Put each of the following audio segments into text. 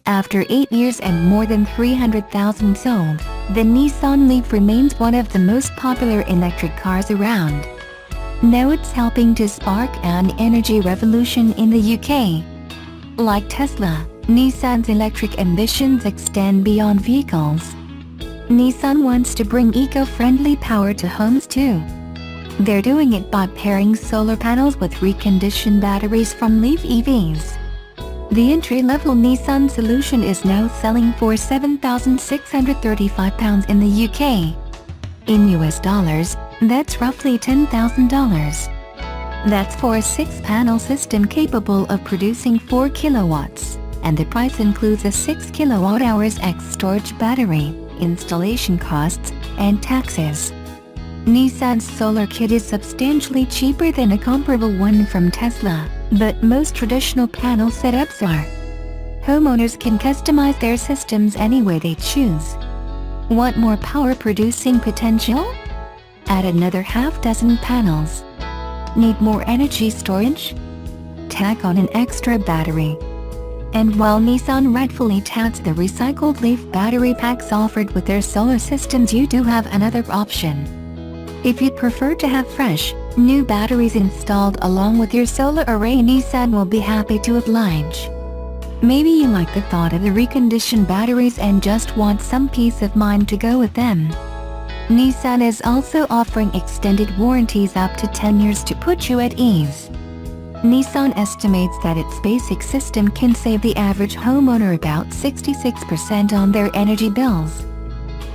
After 8 years and more than 300,000 sold, the Nissan Leaf remains one of the most popular electric cars around. Now it's helping to spark an energy revolution in the UK. Like Tesla, Nissan's electric ambitions extend beyond vehicles. Nissan wants to bring eco-friendly power to homes too. They're doing it by pairing solar panels with reconditioned batteries from Leaf EVs. The entry-level Nissan solution is now selling for £7,635 in the UK. In US dollars, that's roughly $10,000. That's for a 6-panel system capable of producing 4 kilowatts, and the price includes a 6 kilowatt-hours X storage battery, installation costs, and taxes. Nissan's solar kit is substantially cheaper than a comparable one from Tesla, but most traditional panel setups are. Homeowners can customize their systems any way they choose. Want more power-producing potential? Add another half-dozen panels. Need more energy storage? Tack on an extra battery. And while Nissan rightfully touts the recycled Leaf battery packs offered with their solar systems, you do have another option. If you'd prefer to have fresh, new batteries installed along with your solar array, Nissan will be happy to oblige. Maybe you like the thought of the reconditioned batteries and just want some peace of mind to go with them. Nissan is also offering extended warranties up to 10 years to put you at ease. Nissan estimates that its basic system can save the average homeowner about 66% on their energy bills.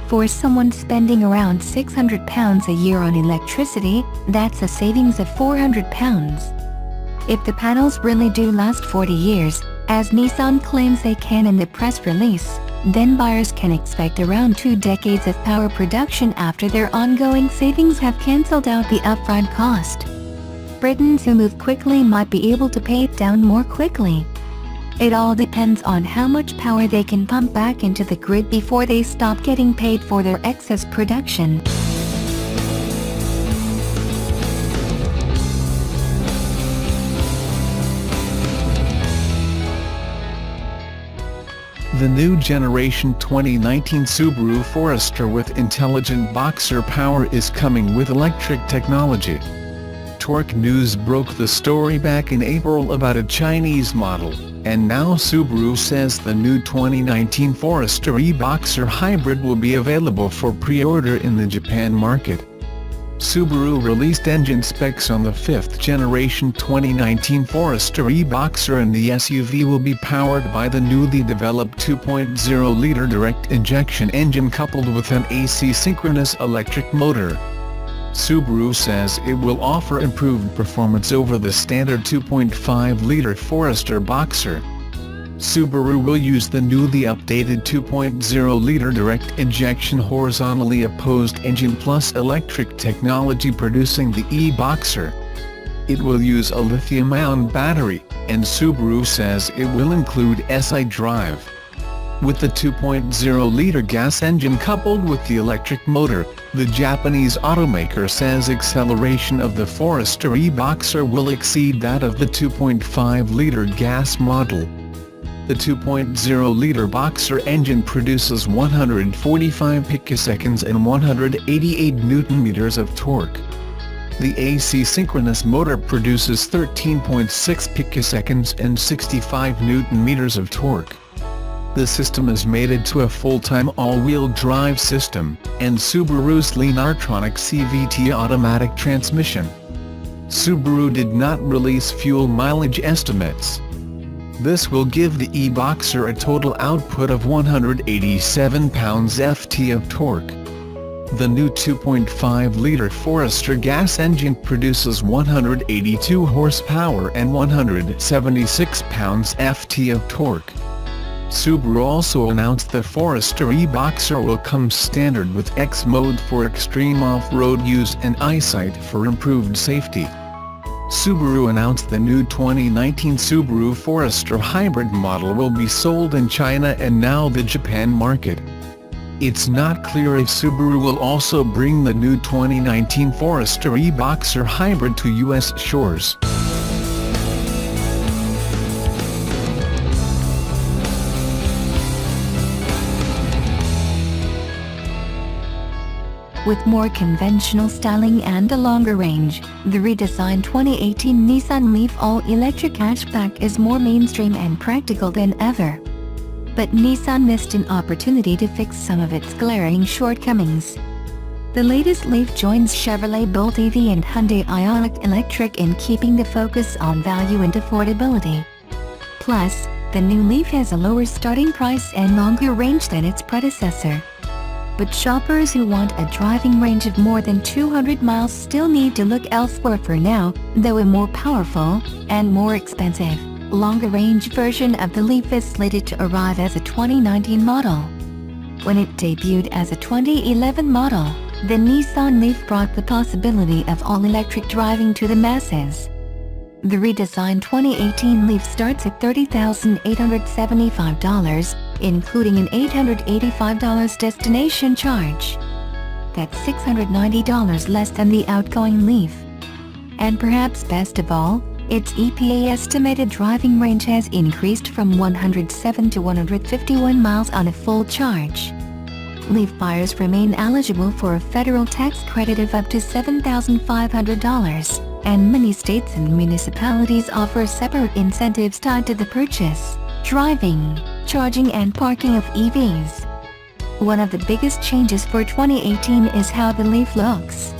For someone spending around £600 a year on electricity, that's a savings of £400. If the panels really do last 40 years, as Nissan claims they can in the press release, then buyers can expect around 2 decades of power production after their ongoing savings have cancelled out the upfront cost. Britons who move quickly might be able to pay it down more quickly. It all depends on how much power they can pump back into the grid before they stop getting paid for their excess production. The new generation 2019 Subaru Forester with intelligent boxer power is coming with electric technology. Torque News broke the story back in April about a Chinese model, and now Subaru says the new 2019 Forester e-Boxer hybrid will be available for pre-order in the Japan market. Subaru released engine specs on the 5th generation 2019 Forester e-Boxer, and the SUV will be powered by the newly developed 2.0-liter direct injection engine coupled with an AC synchronous electric motor. Subaru says it will offer improved performance over the standard 2.5-liter Forester Boxer. Subaru will use the newly updated 2.0-liter direct injection horizontally opposed engine plus electric technology producing the e-Boxer. It will use a lithium-ion battery, and Subaru says it will include SI drive. With the 2.0-liter gas engine coupled with the electric motor, the Japanese automaker says acceleration of the Forester e-Boxer will exceed that of the 2.5-liter gas model. The 2.0-liter Boxer engine produces 145 picoseconds and 188 Nm of torque. The AC synchronous motor produces 13.6 picoseconds and 65 Nm of torque. The system is mated to a full-time all-wheel drive system, and Subaru's Lean-Artronic CVT automatic transmission. Subaru did not release fuel mileage estimates. This will give the e-Boxer a total output of 187 pounds-ft of torque. The new 2.5-liter Forester gas engine produces 182 horsepower and 176 pounds-ft of torque. Subaru also announced the Forester e-Boxer will come standard with X mode for extreme off-road use and eyesight for improved safety. Subaru announced the new 2019 Subaru Forester hybrid model will be sold in China and now the Japan market. It's not clear if Subaru will also bring the new 2019 Forester e-Boxer hybrid to US shores. With more conventional styling and a longer range, the redesigned 2018 Nissan Leaf all-electric hatchback is more mainstream and practical than ever. But Nissan missed an opportunity to fix some of its glaring shortcomings. The latest Leaf joins Chevrolet Bolt EV and Hyundai Ioniq Electric in keeping the focus on value and affordability. Plus, the new Leaf has a lower starting price and longer range than its predecessor. But shoppers who want a driving range of more than 200 miles still need to look elsewhere for now, though a more powerful, and more expensive, longer-range version of the Leaf is slated to arrive as a 2019 model. When it debuted as a 2011 model, the Nissan Leaf brought the possibility of all-electric driving to the masses. The redesigned 2018 Leaf starts at $30,875, including an $885 destination charge. That's $690 less than the outgoing Leaf. And perhaps best of all, its EPA estimated driving range has increased from 107 to 151 miles on a full charge. Leaf buyers remain eligible for a federal tax credit of up to $7,500, and many states and municipalities offer separate incentives tied to the purchase, driving, charging and parking of EVs. One of the biggest changes for 2018 is how the Leaf looks.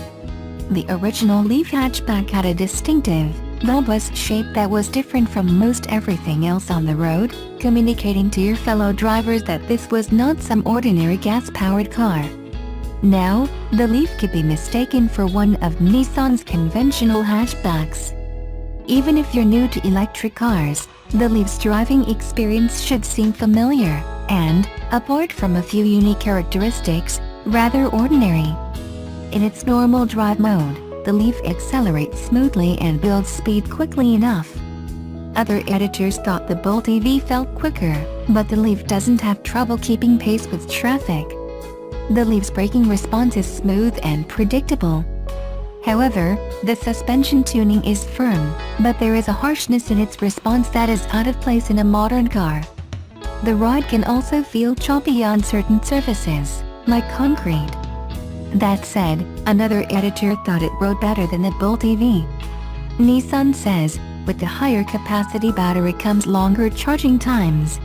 The original Leaf hatchback had a distinctive, bulbous shape that was different from most everything else on the road, communicating to your fellow drivers that this was not some ordinary gas-powered car. Now, the Leaf could be mistaken for one of Nissan's conventional hatchbacks. Even if you're new to electric cars, the Leaf's driving experience should seem familiar, and, apart from a few unique characteristics, rather ordinary. In its normal drive mode, the Leaf accelerates smoothly and builds speed quickly enough. Other editors thought the Bolt EV felt quicker, but the Leaf doesn't have trouble keeping pace with traffic. The Leaf's braking response is smooth and predictable. However, the suspension tuning is firm, but there is a harshness in its response that is out of place in a modern car. The ride can also feel choppy on certain surfaces, like concrete. That said, another editor thought it rode better than the Bolt EV. Nissan says, with the higher capacity battery comes longer charging times.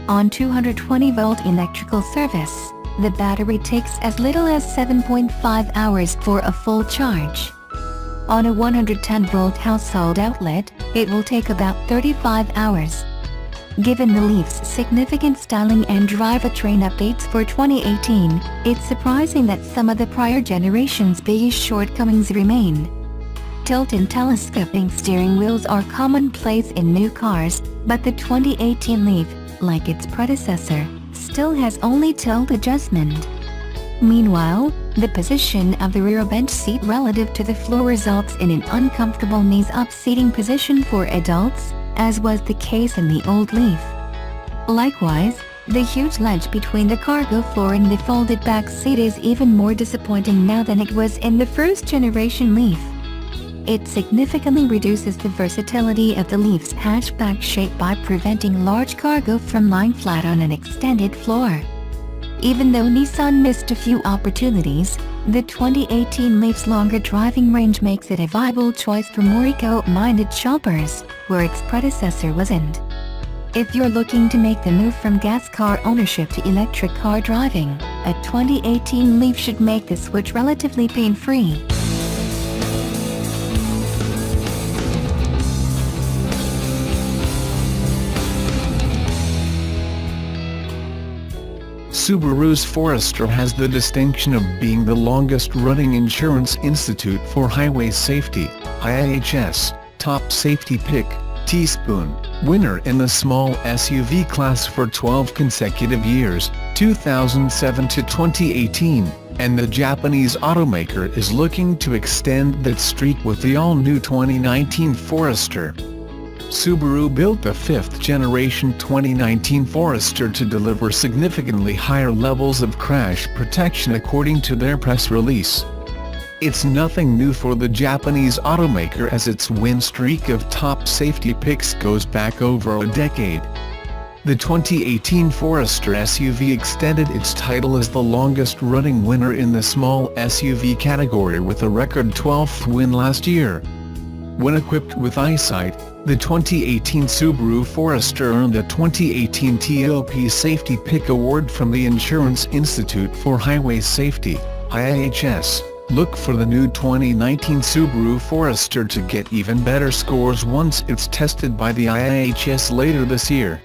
On 220-volt electrical service, the battery takes as little as 7.5 hours for a full charge. On a 110-volt household outlet, it will take about 35 hours. Given the Leaf's significant styling and drivetrain updates for 2018, it's surprising that some of the prior generation's biggest shortcomings remain. Tilt and telescoping steering wheels are commonplace in new cars, but the 2018 Leaf, like its predecessor, still has only tilt adjustment. Meanwhile, the position of the rear bench seat relative to the floor results in an uncomfortable knees-up seating position for adults, as was the case in the old Leaf. Likewise, the huge ledge between the cargo floor and the folded back seat is even more disappointing now than it was in the first-generation Leaf. It significantly reduces the versatility of the Leaf's hatchback shape by preventing large cargo from lying flat on an extended floor. Even though Nissan missed a few opportunities, the 2018 Leaf's longer driving range makes it a viable choice for more eco-minded shoppers, where its predecessor wasn't. If you're looking to make the move from gas car ownership to electric car driving, a 2018 Leaf should make the switch relatively pain-free. Subaru's Forester has the distinction of being the longest-running insurance institute for highway safety, IIHS, top safety pick, teaspoon, winner in the small SUV class for 12 consecutive years, 2007 to 2018, and the Japanese automaker is looking to extend that streak with the all-new 2019 Forester. Subaru built the fifth-generation 2019 Forester to deliver significantly higher levels of crash protection according to their press release. It's nothing new for the Japanese automaker as its win streak of top safety picks goes back over a decade. The 2018 Forester SUV extended its title as the longest-running winner in the small SUV category with a record 12th win last year. When equipped with eyesight, the 2018 Subaru Forester earned a 2018 TOP Safety Pick Award from the Insurance Institute for Highway Safety, IIHS. Look for the new 2019 Subaru Forester to get even better scores once it's tested by the IIHS later this year.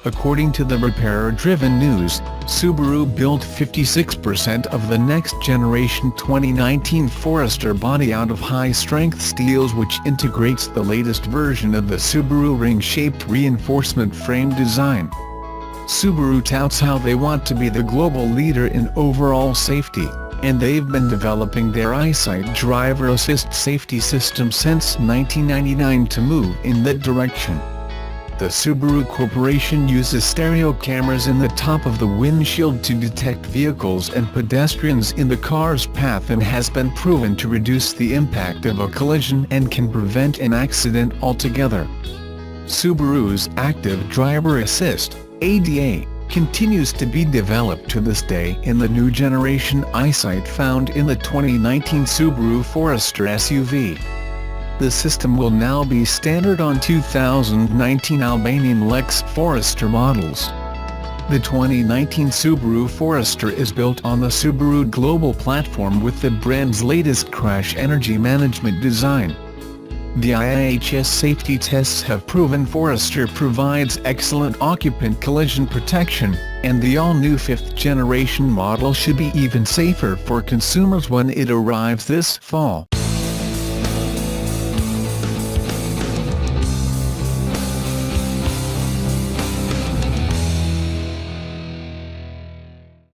According to the Repairer-Driven News, Subaru built 56% of the next-generation 2019 Forester body out of high-strength steels, which integrates the latest version of the Subaru ring-shaped reinforcement frame design. Subaru touts how they want to be the global leader in overall safety, and they've been developing their EyeSight driver assist safety system since 1999 to move in that direction. The Subaru Corporation uses stereo cameras in the top of the windshield to detect vehicles and pedestrians in the car's path and has been proven to reduce the impact of a collision and can prevent an accident altogether. Subaru's Active Driver Assist, ADA, continues to be developed to this day in the new generation EyeSight found in the 2019 Subaru Forester SUV. The system will now be standard on 2019 Albanian Lex Forester models. The 2019 Subaru Forester is built on the Subaru Global platform with the brand's latest crash energy management design. The IIHS safety tests have proven Forester provides excellent occupant collision protection, and the all-new 5th-generation model should be even safer for consumers when it arrives this fall.